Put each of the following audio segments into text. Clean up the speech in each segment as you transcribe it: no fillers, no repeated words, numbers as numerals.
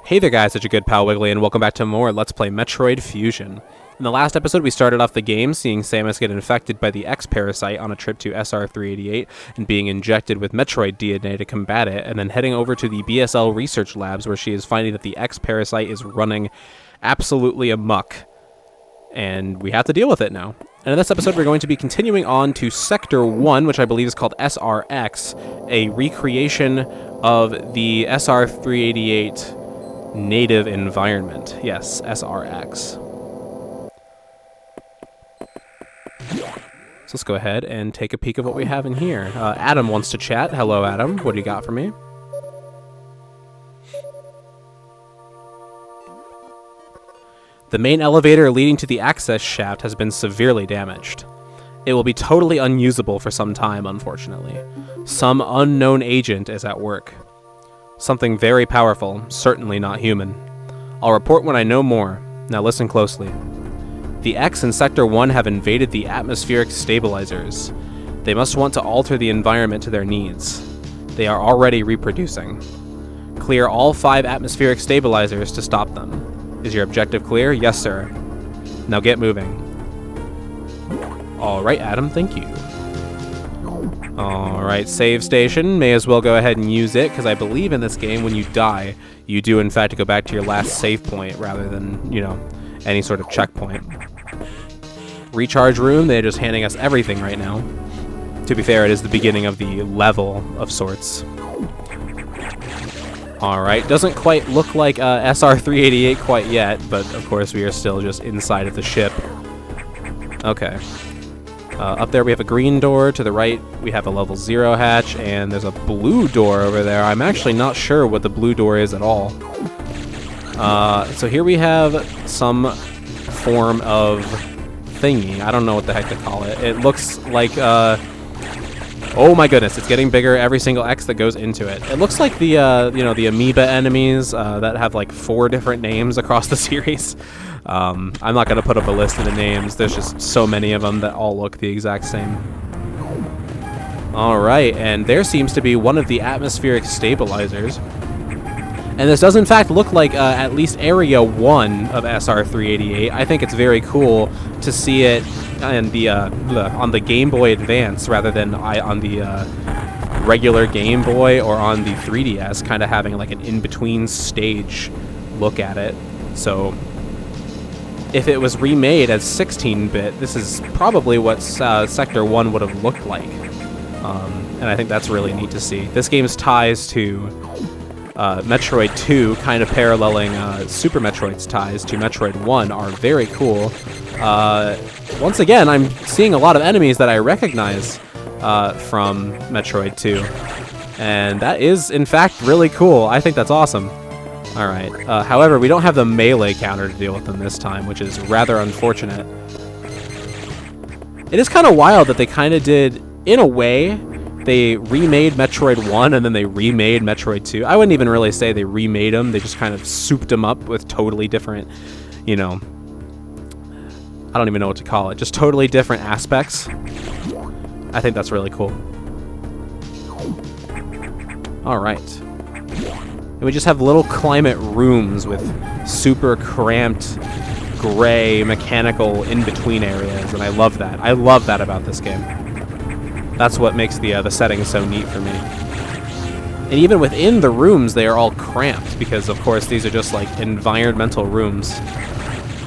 Hey there guys, it's your good pal Wiggly, and welcome back to more Let's Play Metroid Fusion. In the last episode, we started off the game seeing Samus get infected by the X-Parasite on a trip to SR-388 and being injected with Metroid DNA to combat it, and then heading over to the BSL research labs where she is finding that the X-Parasite is running absolutely amok. And we have to deal with it now. And in this episode, we're going to be continuing on to Sector 1, which I believe is called SRX, a recreation of the SR-388 native environment. Yes, SRX. So let's go ahead and take a peek of what we have in here. Adam wants to chat. Hello, Adam. What do you got for me? The main elevator leading to the access shaft has been severely damaged. It will be totally unusable for some time, unfortunately. Some unknown agent is at work. Something very powerful, certainly not human. I'll report when I know more. Now listen closely. The X in Sector 1 have invaded the atmospheric stabilizers. They must want to alter the environment to their needs. They are already reproducing. Clear all 5 atmospheric stabilizers to stop them. Is your objective clear? Yes, sir. Now get moving. Alright, Adam, thank you. Alright, save station. May as well go ahead and use it, because I believe in this game, when you die, you do in fact go back to your last save point, rather than, you know, any sort of checkpoint. Recharge room, they're just handing us everything right now. To be fair, it is the beginning of the level of sorts. Alright, doesn't quite look like SR-388 quite yet, but of course we are still just inside of the ship. Okay. Up there we have a green door, to the right we have a level 0 hatch, and there's a blue door over there. I'm actually not sure what the blue door is at all. So here we have some form of thingy. I don't know what the heck to call it. It looks like, oh my goodness, it's getting bigger every single X that goes into it. It looks like the, you know, the amoeba enemies that have like 4 different names across the series. I'm not going to put up a list of the names. There's just so many of them that all look the exact same. Alright, and there seems to be one of the atmospheric stabilizers. And this does in fact look like at least Area 1 of SR-388. I think it's very cool to see it on the Game Boy Advance rather than on the regular Game Boy or on the 3DS, kind of having like an in-between stage look at it. So if it was remade as 16-bit, this is probably what Sector 1 would have looked like. And I think that's really neat to see. This game's ties to Metroid 2, kind of paralleling Super Metroid's ties to Metroid 1, are very cool. Once again, I'm seeing a lot of enemies that I recognize from Metroid 2. And that is, in fact, really cool. I think that's awesome. Alright, however, we don't have the melee counter to deal with them this time, which is rather unfortunate. It is kind of wild that they kind of did, in a way, they remade Metroid 1 and then they remade Metroid 2. I wouldn't even really say they remade them, they just kind of souped them up with totally different, you know, I don't even know what to call it, just totally different aspects. I think that's really cool. Alright. And we just have little climate rooms with super cramped, gray, mechanical in-between areas, and I love that. I love that about this game. That's what makes the settings so neat for me. And even within the rooms, they are all cramped, because of course these are just like environmental rooms.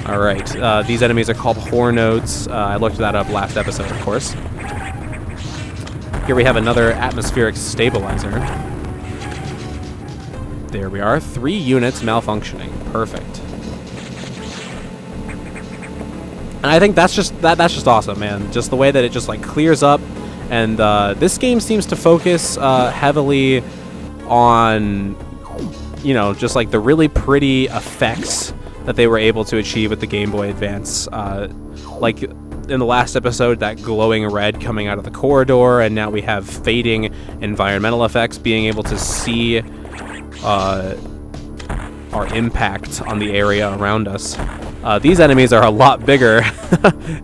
Alright, these enemies are called Hornodes. I looked that up last episode, of course. Here we have another atmospheric stabilizer. There we are, 3 units malfunctioning. Perfect. And I think that's just awesome, man. Just the way that it just like clears up, and this game seems to focus heavily on, you know, just like the really pretty effects that they were able to achieve with the Game Boy Advance. Like in the last episode, that glowing red coming out of the corridor, and now we have fading environmental effects, being able to see our impact on the area around us. These enemies are a lot bigger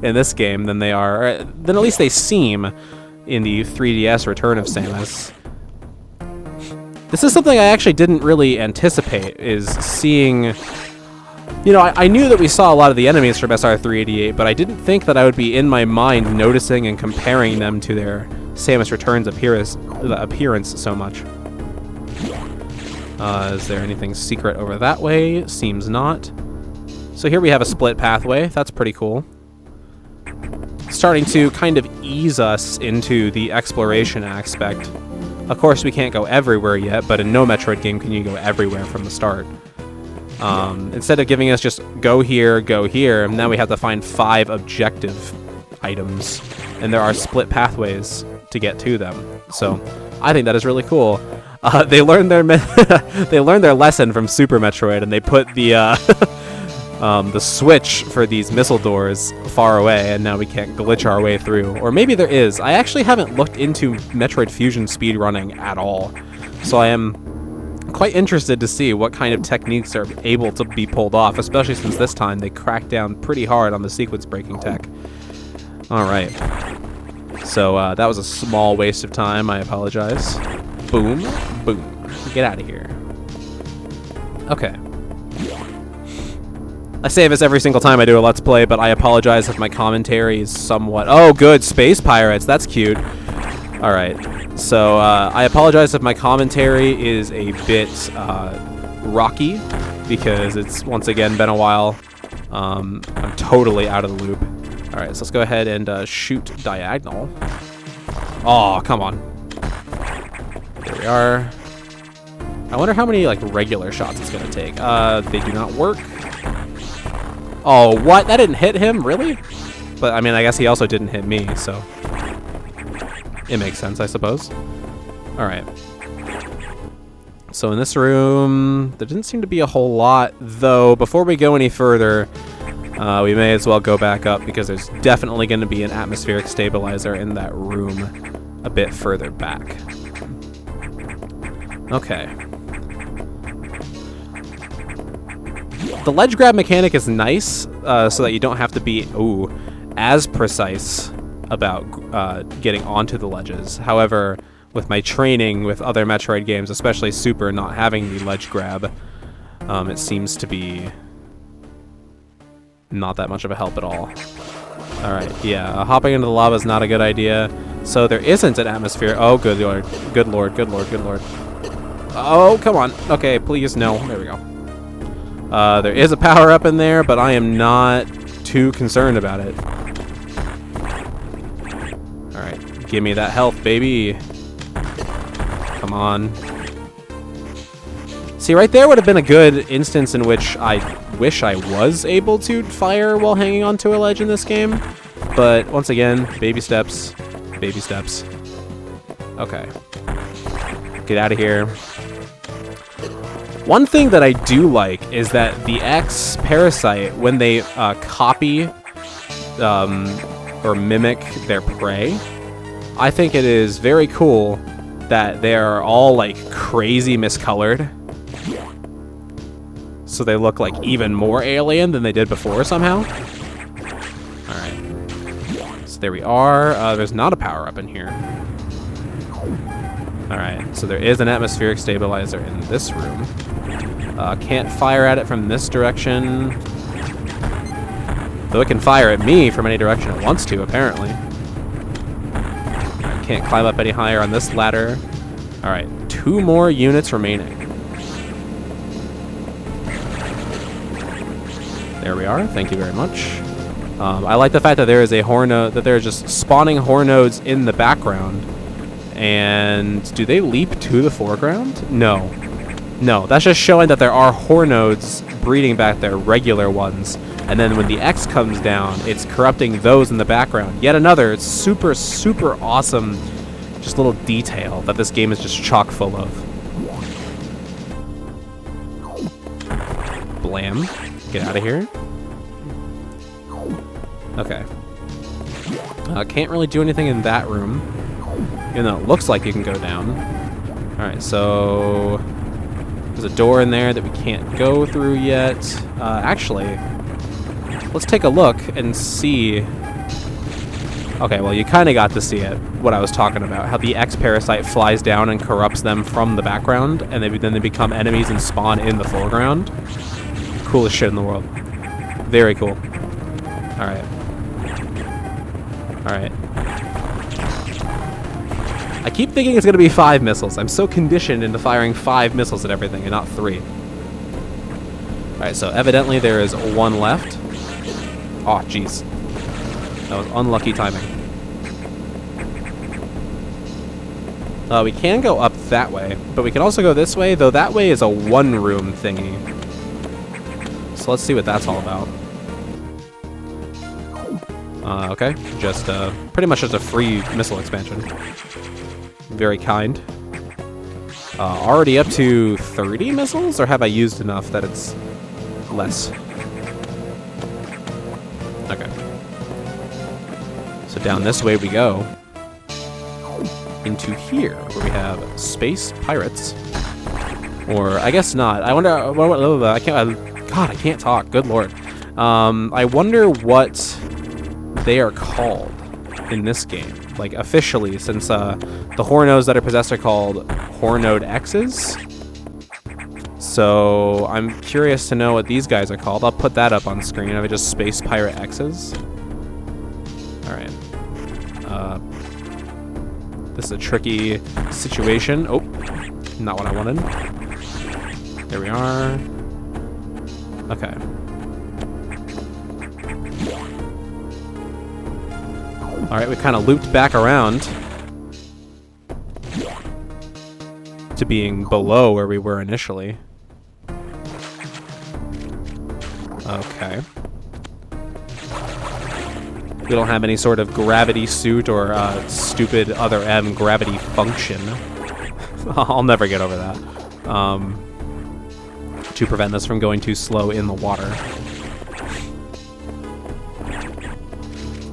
in this game than they are, than at least they seem in the 3DS Return of Samus. This is something I actually didn't really anticipate, is seeing... You know, I knew that we saw a lot of the enemies from SR388, but I didn't think that I would be in my mind noticing and comparing them to their Samus Returns appearance so much. Is there anything secret over that way? Seems not. So here we have a split pathway. That's pretty cool. Starting to kind of ease us into the exploration aspect. Of course, we can't go everywhere yet, but in no Metroid game can you go everywhere from the start. Instead of giving us just go here, now we have to find 5 objective items, and there are split pathways to get to them. So I think that is really cool. They learned their they learned their lesson from Super Metroid, and they put the the switch for these missile doors far away, and now we can't glitch our way through. Or maybe there is. I actually haven't looked into Metroid Fusion speedrunning at all, so I am quite interested to see what kind of techniques are able to be pulled off, especially since this time they cracked down pretty hard on the sequence breaking tech. Alright. So that was a small waste of time, I apologize. Boom. Boom. Get out of here. Okay. I say this every single time I do a Let's Play, but I apologize if my commentary is somewhat... Oh, good. Space Pirates. That's cute. Alright. So, I apologize if my commentary is a bit rocky, because it's, once again, been a while. I'm totally out of the loop. Alright, so let's go ahead and shoot diagonal. Oh, come on. There we are. I wonder how many, like, regular shots it's going to take. They do not work. Oh, what? That didn't hit him? Really? But, I mean, I guess he also didn't hit me, so... It makes sense, I suppose. Alright. So in this room, there didn't seem to be a whole lot, though. Before we go any further, we may as well go back up, because there's definitely going to be an atmospheric stabilizer in that room a bit further back. Okay. The ledge grab mechanic is nice, so that you don't have to be, as precise about getting onto the ledges. However, with my training with other Metroid games, especially Super, not having the ledge grab, it seems to be not that much of a help at all. Alright, yeah, hopping into the lava is not a good idea. So there isn't an atmosphere. Oh, good lord. Good lord, good lord, good lord. Oh, come on. Okay, please, no. There we go. There is a power-up in there, but I am not too concerned about it. Alright, give me that health, baby. Come on. See, right there would have been a good instance in which I wish I was able to fire while hanging onto a ledge in this game. But, once again, baby steps. Baby steps. Okay. Get out of here. One thing that I do like is that the X Parasite, when they copy or mimic their prey, I think it is very cool that they're all like crazy miscolored. So they look like even more alien than they did before somehow. Alright. So there we are. There's not a power-up in here. Alright, so there is an atmospheric stabilizer in this room. Can't fire at it from this direction. Though it can fire at me from any direction it wants to, apparently. Can't climb up any higher on this ladder. Alright, 2 more units remaining. There we are. Thank you very much. I like the fact that there is a horn node, that there are just spawning horn nodes in the background. And do they leap to the foreground? No. No, that's just showing that there are horn nodes breeding back there, regular ones. And then when the X comes down, it's corrupting those in the background. Yet another super, super awesome just little detail that this game is just chock full of. Blam. Get out of here. Okay. Can't really do anything in that room, even though it looks like you can go down. Alright, so there's a door in there that we can't go through yet. Actually, let's take a look and see. Okay, well, you kind of got to see it. what I was talking about. How the X parasite flies down and corrupts them from the background, and then they become enemies and spawn in the foreground. Coolest shit in the world. Very cool. Alright. Alright. I keep thinking it's going to be 5 missiles. I'm so conditioned into firing 5 missiles at everything and not 3. Alright, so evidently there is 1 left. Oh, jeez. That was unlucky timing. We can go up that way, but we can also go this way, though that way is a 1-room thingy. So let's see what that's all about. Okay, just pretty much just a free missile expansion. Very kind. Already up to 30 missiles, or have I used enough that it's less? Okay. So down this way we go. Into here, where we have space pirates. Or, I guess not. I wonder, I can't talk. Good lord. I wonder what they are called in this game. Like, officially, since the Hornodes that are possessed are called Hornode X's. So, I'm curious to know what these guys are called. I'll put that up on screen. Are they just Space Pirate X's? Alright. This is a tricky situation. Oh, not what I wanted. There we are. Okay. Alright, we kind of looped back around to being below where we were initially. Okay. We don't have any sort of gravity suit or stupid other M gravity function. I'll never get over that. To prevent this from going too slow in the water.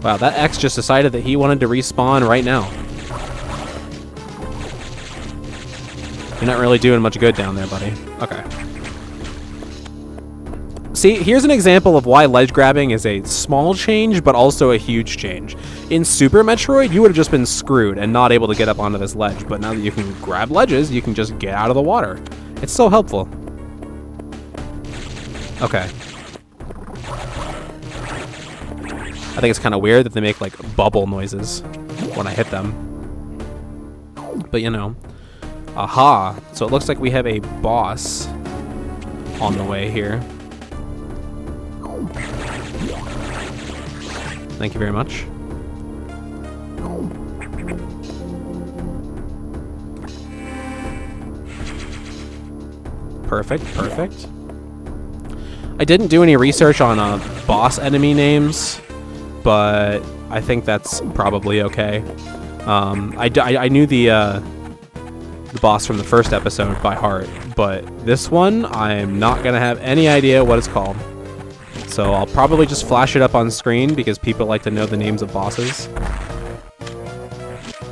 Wow, that X just decided that he wanted to respawn right now. You're not really doing much good down there, buddy. Okay. See, here's an example of why ledge grabbing is a small change, but also a huge change. In Super Metroid, you would have just been screwed and not able to get up onto this ledge, but now that you can grab ledges, you can just get out of the water. It's so helpful. Okay. I think it's kind of weird that they make, like, bubble noises when I hit them. But, you know. Aha! So it looks like we have a boss on the way here. Thank you very much. Perfect, perfect. I didn't do any research on boss enemy names, but I think that's probably okay. I knew the boss from the first episode by heart, but this one, I'm not gonna have any idea what it's called. So I'll probably just flash it up on screen because people like to know the names of bosses.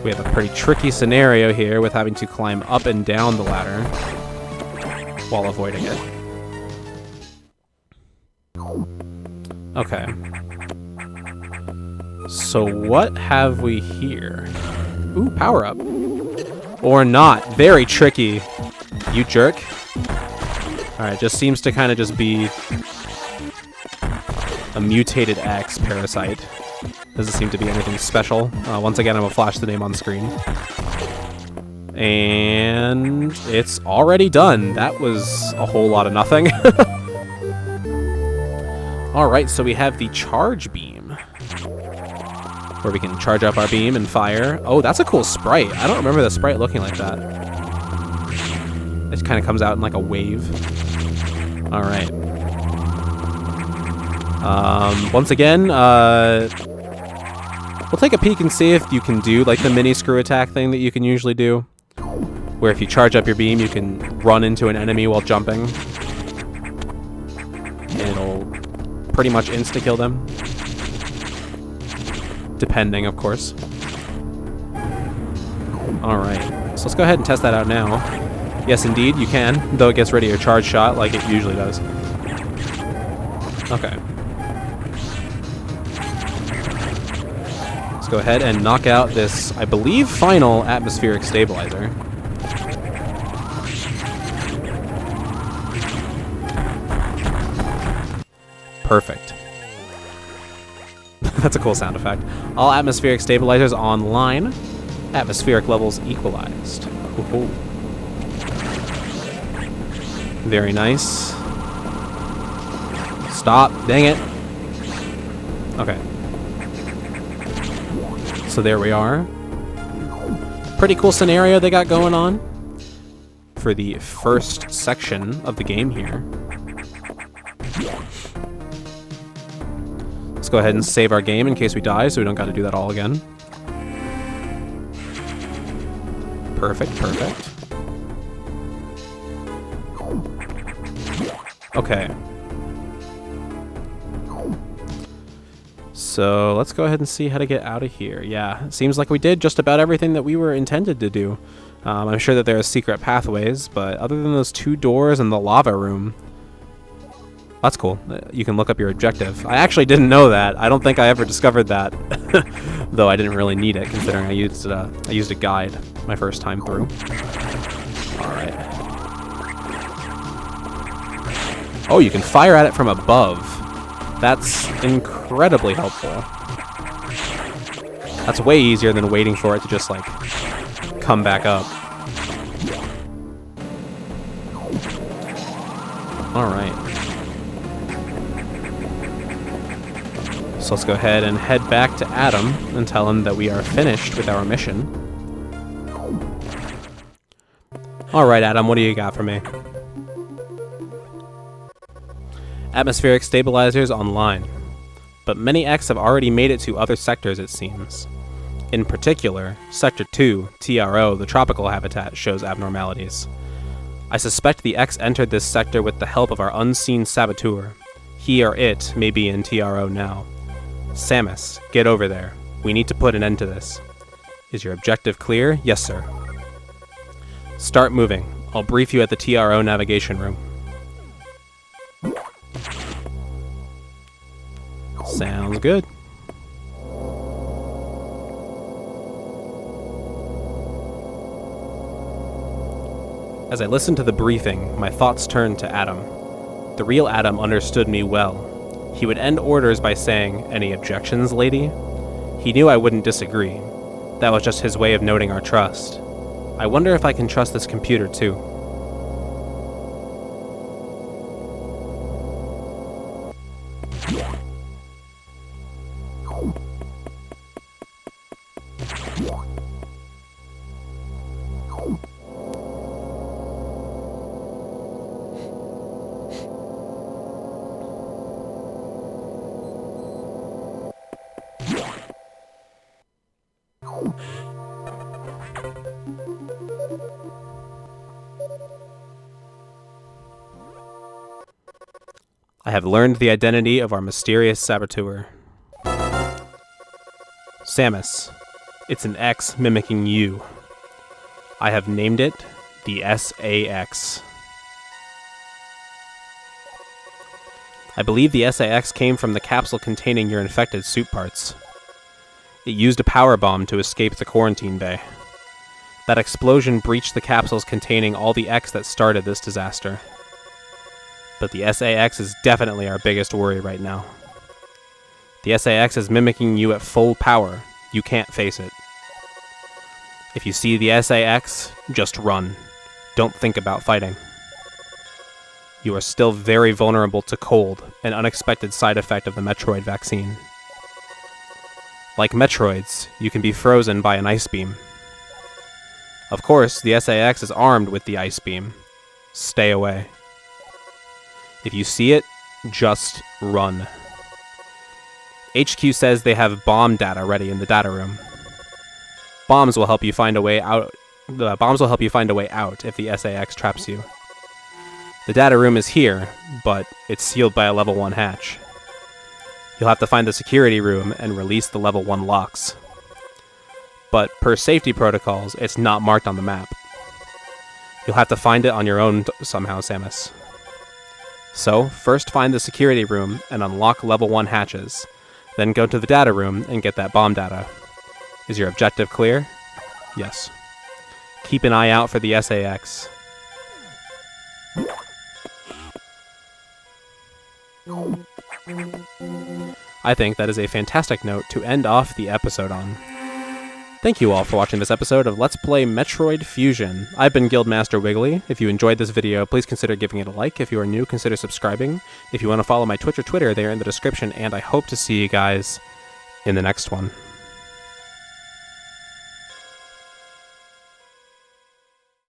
We have a pretty tricky scenario here with having to climb up and down the ladder while avoiding it. Okay. So what have we here? Ooh, power up. Or not. Very tricky. You jerk. Alright, just seems to kind of just be a mutated X parasite. Doesn't seem to be anything special. Once again, I'm gonna flash the name on screen. And it's already done. That was a whole lot of nothing. Alright, so we have the charge beam, where we can charge up our beam and fire. Oh, that's a cool sprite. I don't remember the sprite looking like that. It kind of comes out in like a wave. Alright. Once again, we'll take a peek and see if you can do like the mini screw attack thing that you can usually do, where if you charge up your beam, you can run into an enemy while jumping. And it'll pretty much insta-kill them. Depending, of course. Alright, so let's go ahead and test that out now. Yes, indeed, you can, though it gets rid of your charge shot like it usually does. Okay. Let's go ahead and knock out this, I believe, final atmospheric stabilizer. Perfect. That's a cool sound effect. All atmospheric stabilizers online. Atmospheric levels equalized. Ooh. Very nice. Stop. Dang it. Okay. So there we are. Pretty cool scenario they got going on for the first section of the game here. Let's go ahead and save our game in case we die, so we don't got to do that all again. Perfect, perfect. Okay. So let's go ahead and see how to get out of here. Yeah, it seems like we did just about everything that we were intended to do. I'm sure that there are secret pathways, but other than those 2 doors and the lava room, that's cool. You can look up your objective. I actually didn't know that. I don't think I ever discovered that, though I didn't really need it considering I used a guide my first time through. All right. Oh, you can fire at it from above. That's incredibly helpful. That's way easier than waiting for it to just, like, come back up. Alright. So let's go ahead and head back to Adam and tell him that we are finished with our mission. Alright, Adam, what do you got for me? Atmospheric stabilizers online, but many X have already made it to other sectors, it seems. In particular, Sector 2, TRO, the tropical habitat, shows abnormalities. I suspect the X entered this sector with the help of our unseen saboteur. He or it may be in TRO now. Samus, get over there. We need to put an end to this. Is your objective clear? Yes, sir. Start moving. I'll brief you at the TRO navigation room. Sounds good. As I listened to the briefing, my thoughts turned to Adam. The real Adam understood me well. He would end orders by saying, "Any objections, lady?" He knew I wouldn't disagree. That was just his way of noting our trust. I wonder if I can trust this computer too. I have learned the identity of our mysterious saboteur. Samus. It's an X mimicking you. I have named it the SAX. I believe the SAX came from the capsule containing your infected suit parts. It used a power bomb to escape the quarantine bay. That explosion breached the capsules containing all the X that started this disaster. But the SAX is definitely our biggest worry right now. The SAX is mimicking you at full power. You can't face it. If you see the SAX, just run. Don't think about fighting. You are still very vulnerable to cold, an unexpected side effect of the Metroid vaccine. Like Metroids, you can be frozen by an ice beam. Of course, the SAX is armed with the ice beam. Stay away. If you see it, just run. HQ says they have bomb data ready in the data room. Bombs will help you find a way out. The bombs will help you find a way out if the SAX traps you. The data room is here, but it's sealed by a level 1 hatch. You'll have to find the security room and release the level 1 locks. But per safety protocols, it's not marked on the map. You'll have to find it on your own somehow, Samus. So, first find the security room and unlock level 1 hatches, then go to the data room and get that bomb data. Is your objective clear? Yes. Keep an eye out for the SAX. I think that is a fantastic note to end off the episode on. Thank you all for watching this episode of Let's Play Metroid Fusion. I've been Guildmaster Wiggly. If you enjoyed this video, please consider giving it a like. If you are new, consider subscribing. If you want to follow my Twitch or Twitter, they are in the description, and I hope to see you guys in the next one.